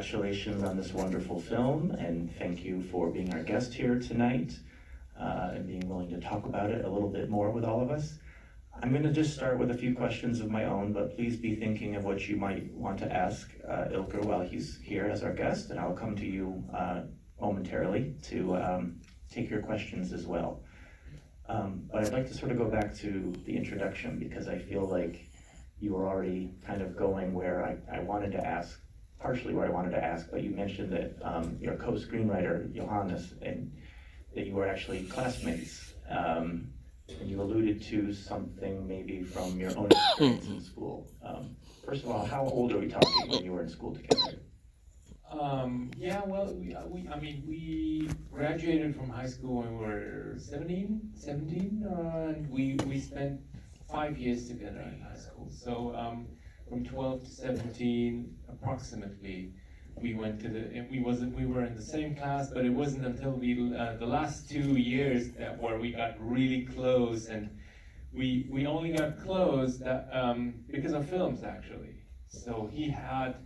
congratulations on this wonderful film, and thank you for being our guest here tonight and being willing to talk about it a little bit more with all of us. I'm going to just start with a few questions of my own, but please be thinking of what you might want to ask Ilker while he's here as our guest, and I'll come to you momentarily to take your questions as well. But I'd like to sort of go back to the introduction, because I feel like you were already kind of going where I wanted to ask, partially where I wanted to ask, but you mentioned that your co-screenwriter, Johannes, and that you were actually classmates. And you alluded to something maybe from your own experience in school. First of all, how old are we talking when you were in school together? Yeah, well, we graduated from high school when we were 17, and we spent 5 years together in high school. So from 12 to 17, approximately, we went to we were in the same class, but it wasn't until the last 2 years where we got really close, and we only got close because of films, actually. So he had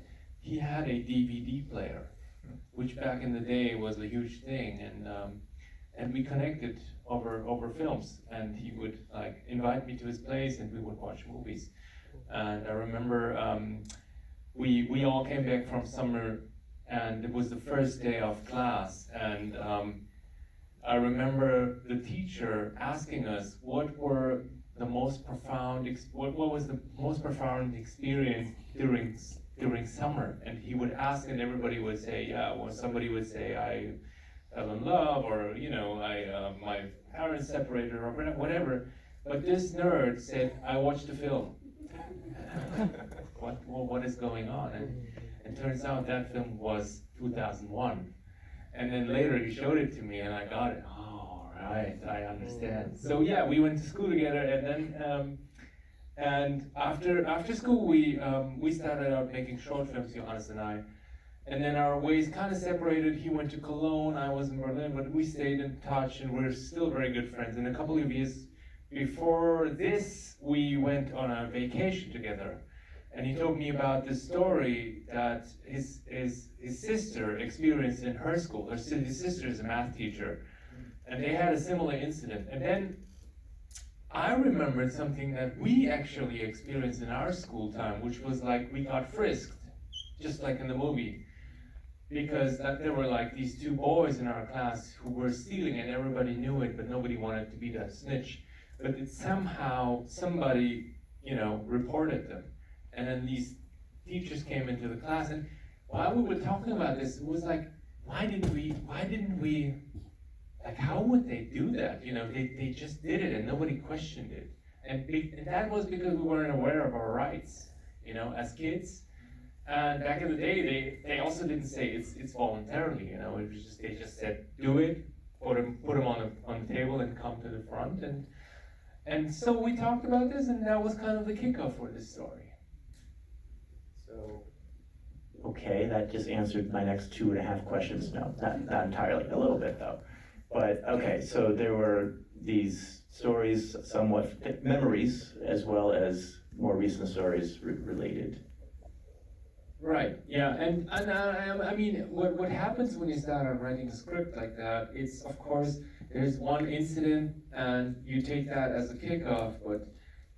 a DVD player, which back in the day was a huge thing, and we connected over films, and he would like invite me to his place, and we would watch movies. And I remember we all came back from summer, and it was the first day of class, and I remember the teacher asking us what was the most profound experience during summer, and he would ask, and everybody would say, yeah, well, somebody would say, I fell in love, or my parents separated, or whatever. But this nerd said, I watched a film. What is going on? And turns out that film was 2001. And then later he showed it to me, and I got it. Oh, right, I understand. So yeah, we went to school together, and then and after school we started out making short films, Johannes and I. And then our ways kind of separated. He went to Cologne, I was in Berlin, but we stayed in touch, and we're still very good friends. And a couple of years before this, we went on a vacation together. And he told me about the story that his sister experienced in her school. His sister is a math teacher, and they had a similar incident. And then I remembered something that we actually experienced in our school time, which was like we got frisked, just like in the movie, because there were like these two boys in our class who were stealing, and everybody knew it, but nobody wanted to be that snitch. But somehow somebody, reported them. And then these teachers came into the class, and while we were talking about this, it was like, why didn't we, like, how would they do that? They just did it, and nobody questioned it. And that was because we weren't aware of our rights, as kids. And back in the day, they also didn't say it's voluntarily, it was just, they just said, do it, put them on the table and come to the front. And so we talked about this, and that was kind of the kickoff for this story. So, okay, that just answered my next 2.5 questions. No, not entirely, a little bit though. But okay, so there were these stories, somewhat memories, as well as more recent stories related. Right, yeah, and I mean, what happens when you start writing a script like that, it's, of course, there's one incident, and you take that as a kickoff, but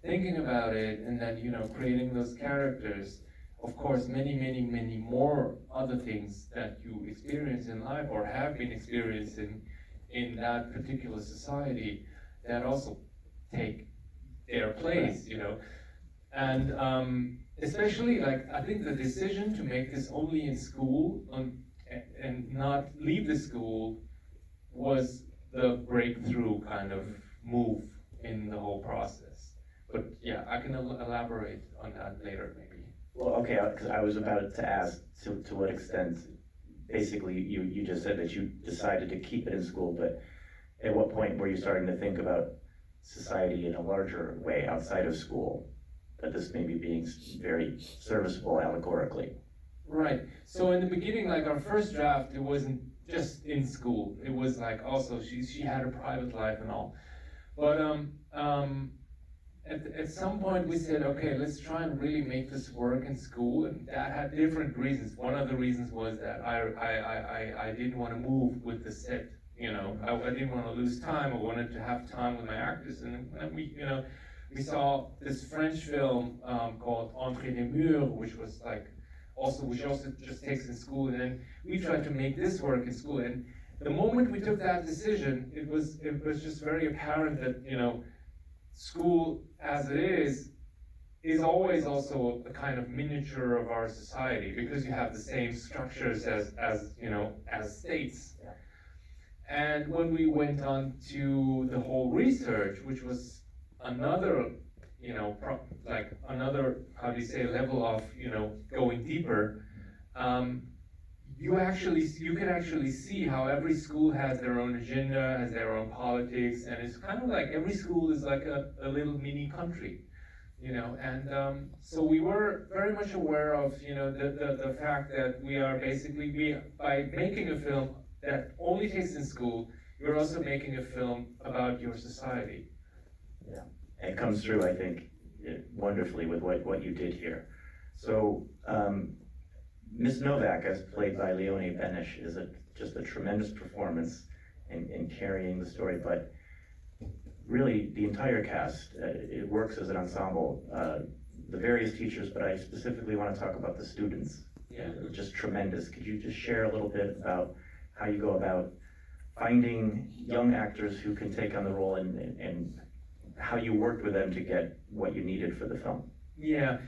thinking about it, and then, creating those characters, of course, many, many, many more other things that you experience in life or have been experiencing in that particular society that also take their place, And especially, like, I think the decision to make this only in school and not leave the school was the breakthrough kind of move in the whole process. But yeah, I can elaborate on that later, maybe. Well, okay, because I was about to ask to what extent, basically, you just said that you decided to keep it in school, but at what point were you starting to think about society in a larger way outside of school, that this maybe being very serviceable allegorically? Right, so in the beginning, like our first draft, it wasn't just in school, it was like also, she had a private life and all, but at some point we said, okay, let's try and really make this work in school, and that had different reasons. One of the reasons was that I didn't want to move with the set, you know, I didn't want to lose time. I wanted to have time with my actors, and we, you know, we saw this French film called Entre les Murs, which also just takes in school, and then we tried to make this work in school. And the moment we took that decision, it was just very apparent that, you know, school as it is always also a kind of miniature of our society, because you have the same structures as you know, as states. Yeah. And when we went on to the whole research, which was another, you know, another, how do you say, level of, you know, going deeper, you can actually see how every school has their own agenda, has their own politics, and it's kind of like every school is like a little mini country, you know. And so we were very much aware of, you know, the fact that we are basically, by making a film that only takes in school, you're also making a film about your society. Yeah, it comes through, I think, wonderfully with what you did here. So, Miss Novak, as played by Leonie Benish, is just a tremendous performance in carrying the story, but really the entire cast, it works as an ensemble. The various teachers, but I specifically want to talk about the students. Yeah. Just tremendous. Could you just share a little bit about how you go about finding young actors who can take on the role, and how you worked with them to get what you needed for the film? Yeah.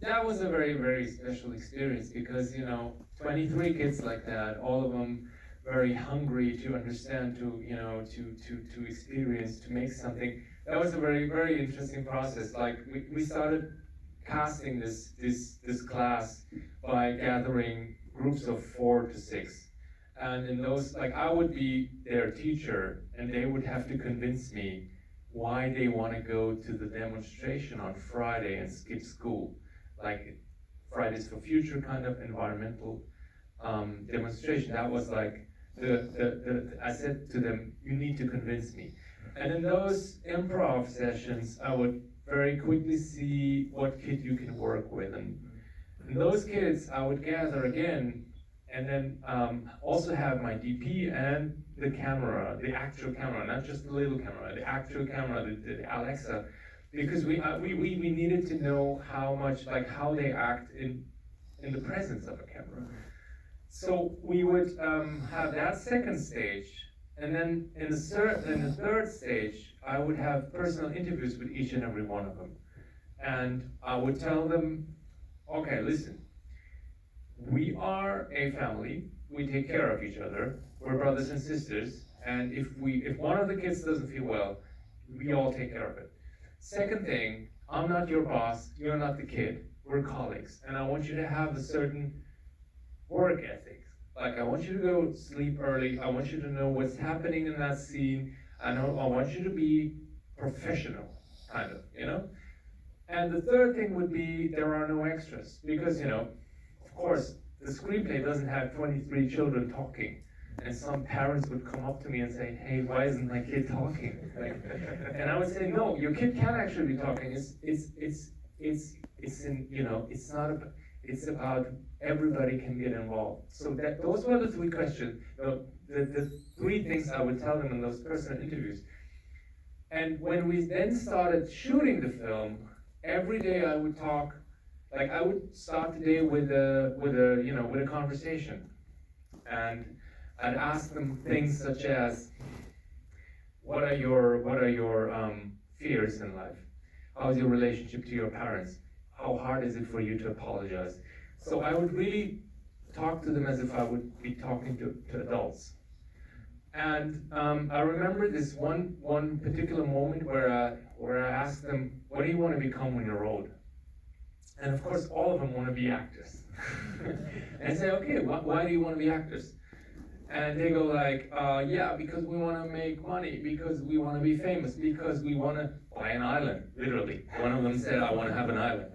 That was a very, very special experience, because, you know, 23 kids like that, all of them very hungry to understand, to, you know, to experience, to make something. That was a very, very interesting process. Like, we started casting this class by gathering groups of 4 to 6. And in those, like, I would be their teacher, and they would have to convince me why they want to go to the demonstration on Friday and skip school. Like Fridays for Future kind of environmental demonstration. That was like I said to them, you need to convince me. And in those improv sessions, I would very quickly see what kid you can work with. And those kids, I would gather again, and then also have my DP and the camera, the actual camera, not just the little camera, the actual camera, the Alexa. Because we needed to know how much, like, how they act in the presence of a camera. So we would have that second stage, and then in the third stage, I would have personal interviews with each and every one of them, and I would tell them, okay, listen, we are a family. We take care of each other. We're brothers and sisters, and if one of the kids doesn't feel well, we all take care of it. Second thing, I'm not your boss, you're not the kid, we're colleagues, and I want you to have a certain work ethic. Like, I want you to go sleep early, I want you to know what's happening in that scene, I want you to be professional, kind of, you know? And the third thing would be, there are no extras, because, you know, of course, the screenplay doesn't have 23 children talking. And some parents would come up to me and say, hey, why isn't my kid talking? Like, and I would say, no, your kid can actually be talking. It's in, you know, it's not about, it's about everybody can get involved. So those were the 3 questions, you know, the 3 things I would tell them in those personal interviews. And when we then started shooting the film, every day I would talk, like, I would start the day with a conversation. And I'd ask them things such as, what are your fears in life? How's your relationship to your parents? How hard is it for you to apologize? So I would really talk to them as if I would be talking to adults. And I remember this one particular moment where I asked them, what do you want to become when you're old? And of course, all of them want to be actors. And I say, okay, why do you want to be actors? And they go like, yeah, because we want to make money, because we want to be famous, because we want to buy an island, literally. One of them said, I want to have an island.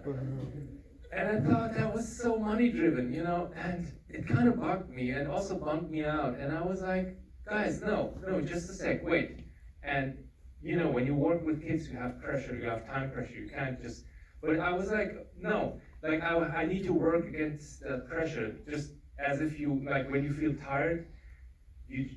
And I thought that was so money driven, you know, and it kind of bugged me and also bummed me out. And I was like, guys, no, just a sec, wait. And you know, when you work with kids, you have pressure, you have time pressure, you can't just, but I was like, no, like I need to work against pressure, just as if you, like when you feel tired, you,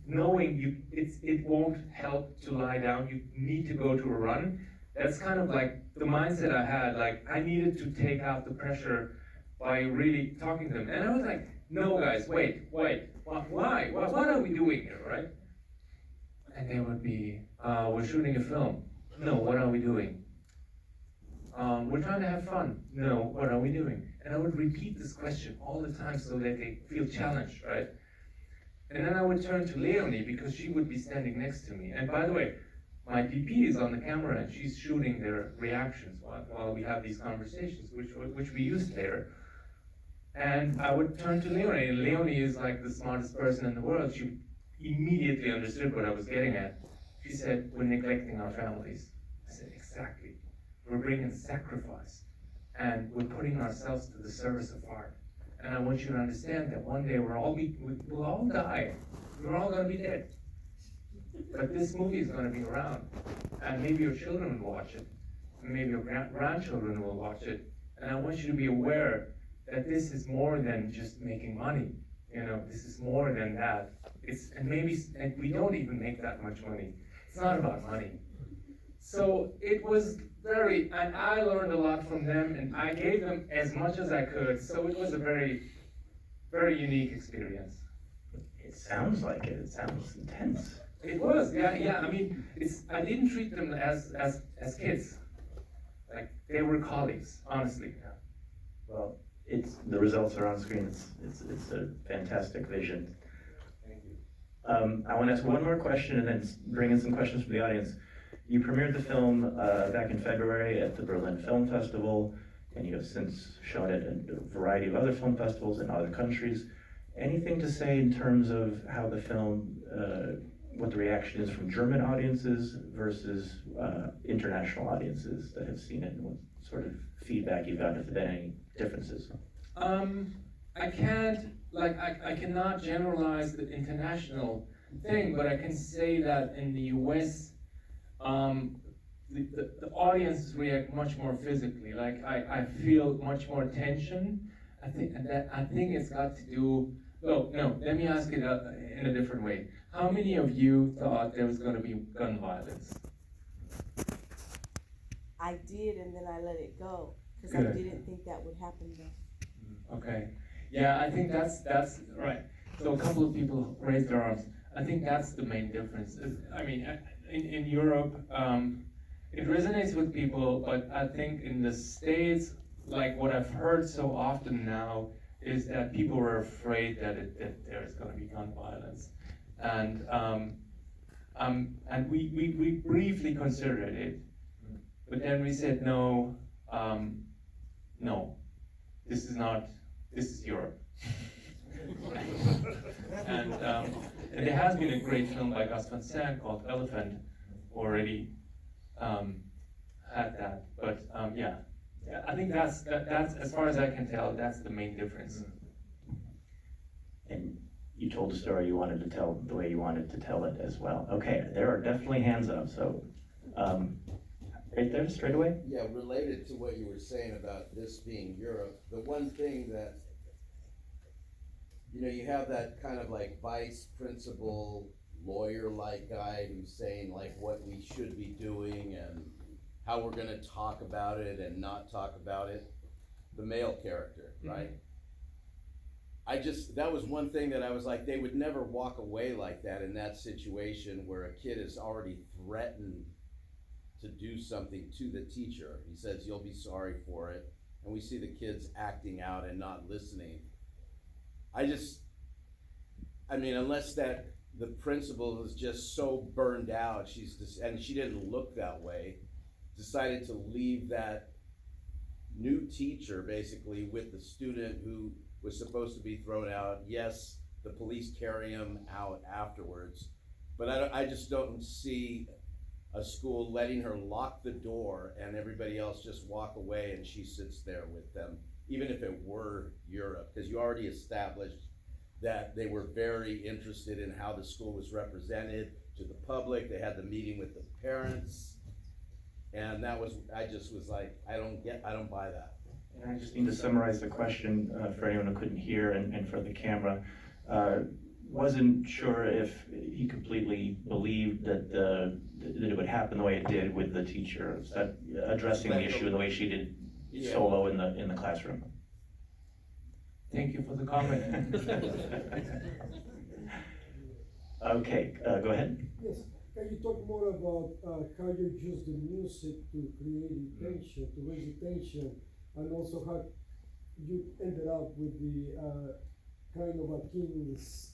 knowing it won't help to lie down, you need to go to a run. That's kind of like the mindset I had, like I needed to take out the pressure by really talking to them. And I was like, no guys, wait, why? What are we doing here, right? And they would be, we're shooting a film. No, what are we doing? We're trying to have fun. No, what are we doing? And I would repeat this question all the time so that they feel challenged, right? And then I would turn to Leonie because she would be standing next to me. And by the way, my DP is on the camera and she's shooting their reactions while we have these conversations, which we use later. And I would turn to Leonie, and Leonie is like the smartest person in the world. She immediately understood what I was getting at. She said, we're neglecting our families. I said, exactly. We're bringing sacrifice, and we're putting ourselves to the service of art. And I want you to understand that one day we'll all die. We're all going to be dead. But this movie is going to be around, and maybe your children will watch it, and maybe your grandchildren will watch it. And I want you to be aware that this is more than just making money. You know, this is more than that. And we don't even make that much money. It's not about money. So it was and I learned a lot from them, and I gave them as much as I could. So it was a very, very unique experience. It sounds like it. It sounds intense. It was, yeah. I mean, I didn't treat them as kids. Like they were colleagues, honestly. Well, the results are on screen. It's a fantastic vision. Thank you. I want to ask one more question and then bring in some questions from the audience. You premiered the film back in February at the Berlin Film Festival, and you have since shown it at a variety of other film festivals in other countries. Anything to say in terms of how the film, what the reaction is from German audiences versus international audiences that have seen it, and what sort of feedback you've gotten, if there have been any differences? I cannot generalize the international thing, but I can say that in the US, the audiences react much more physically. Like I feel much more tension. I think it's got to do. Oh no, let me ask it in a different way. How many of you thought there was going to be gun violence? I did, and then I let it go because I didn't think that would happen though. Okay, yeah, I think that's right. So a couple of people raised their arms. I think that's the main difference. I mean, in Europe, it resonates with people, but I think in the States, like what I've heard so often now is that people were afraid that there's going to be gun violence, and we briefly considered it, but then we said no, this is Europe. And there has been a great film by Gus Van Sant called Elephant, already had that, but yeah, I think that's as far as I can tell, that's the main difference. And you told the story you wanted to tell the way you wanted to tell it as well. Okay, there are definitely hands up, so right there, straight away. Yeah, related to what you were saying about this being Europe, the one thing that, you know, you have that kind of like vice principal, lawyer-like guy who's saying like what we should be doing and how we're gonna talk about it and not talk about it, the male character, right? That was one thing that I was like, they would never walk away like that in that situation where a kid is already threatened to do something to the teacher. He says, you'll be sorry for it. And we see the kids acting out and not listening. I mean, unless that the principal is just so burned out, and she didn't look that way, decided to leave that new teacher basically with the student who was supposed to be thrown out. Yes, the police carry him out afterwards, but I just don't see a school letting her lock the door and everybody else just walk away and she sits there with them, even if it were Europe, because you already established that they were very interested in how the school was represented. to the public, they had the meeting with the parents. And that was, I just was like, I don't buy that. And I just need to summarize the question for anyone who couldn't hear and for the camera. Wasn't sure if he completely believed that it would happen the way it did with the teacher. Is that addressing the issue the way she did solo in the classroom? Thank you for the comment. Okay, go ahead. Yes, can you talk more about how you use the music to create attention, to raise attention, and also how you ended up with the kind of a king's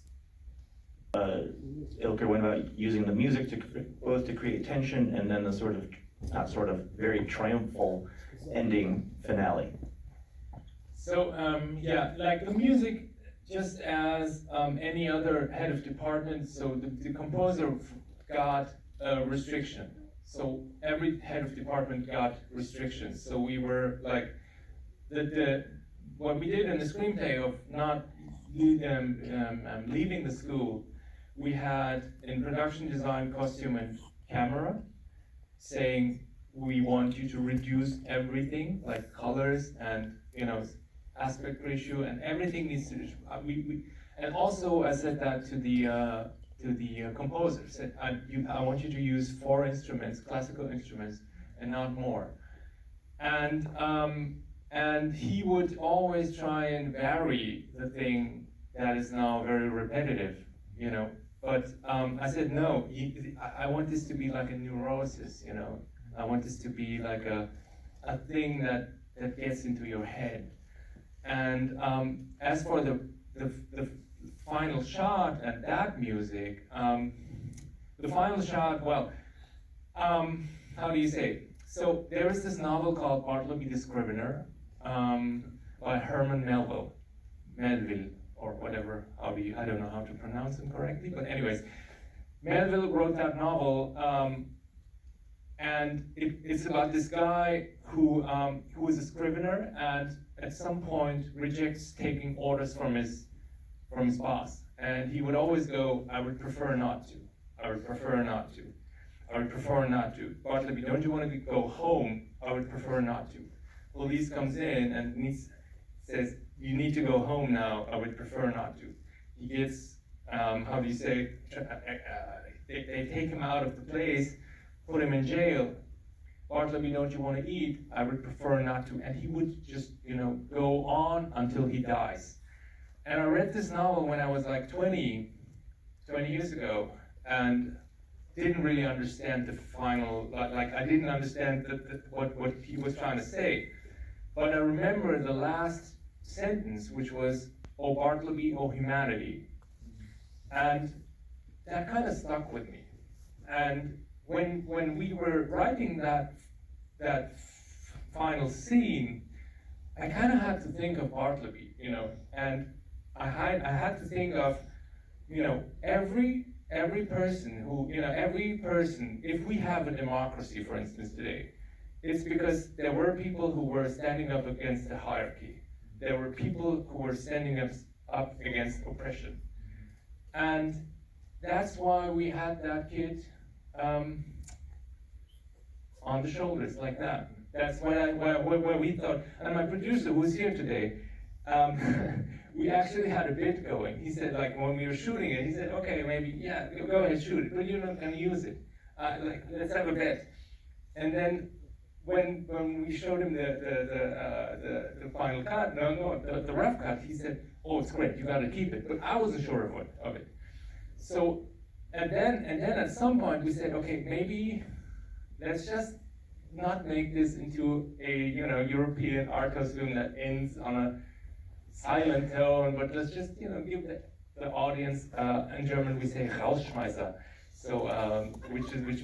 Ilker, what about using the music to both to create tension and then the very triumphal ending finale? So, yeah, like the music, just as any other head of department, so the composer got a restriction. So every head of department got restrictions. So we were like, what we did in the screenplay of not leaving the school, we had in production design, costume and camera, saying we want you to reduce everything, like colors and aspect ratio, and everything needs to. And also I said that to the composer. Said I want you to use 4 instruments, classical instruments, and not more. And he would always try and vary the thing that is now very repetitive, But I said no. I want this to be like a neurosis, I want this to be like a thing that gets into your head. And as for the final shot and that music, the final shot, well, how do you say? So there is this novel called Bartleby the Scrivener by Herman Melville, or whatever, I don't know how to pronounce him correctly, but anyways, Melville wrote that novel, and it's about this guy who is a scrivener, and at some point rejects taking orders from his boss. And he would always go, I would prefer not to. I would prefer not to. I would prefer not to. Bartleby, don't you want to go home? I would prefer not to. Police comes in and says, you need to go home now. I would prefer not to. He gets, how do you say, they take him out of the place, put him in jail. Bartleby, don't you want to eat? I would prefer not to. And he would just, go on until he dies. And I read this novel when I was like 20 years ago, and didn't really understand the final, like I didn't understand what he was trying to say. But I remember the last sentence, which was, "O Bartleby, O humanity." And that kind of stuck with me. And when we were writing that final scene, I kind of had to think of Bartleby, and I had to think of, every person who, if we have a democracy, for instance, today, it's because there were people who were standing up against the hierarchy. There were people who were standing up against oppression. And that's why we had that kid on the shoulders like that. That's why we thought, and my producer who's here today, we actually had a bit going. He said, like, when we were shooting it, he said, okay, maybe, yeah, go ahead, shoot it, but you're not gonna use it. Let's have a bet. And then when we showed him the final cut, the rough cut, he said, oh, it's great, you gotta keep it. But I wasn't sure of it. So, and then at some point we said, okay, maybe let's just not make this into a European art house film that ends on a silent tone, but let's just give the audience, in German we say Rausschmeißer, so which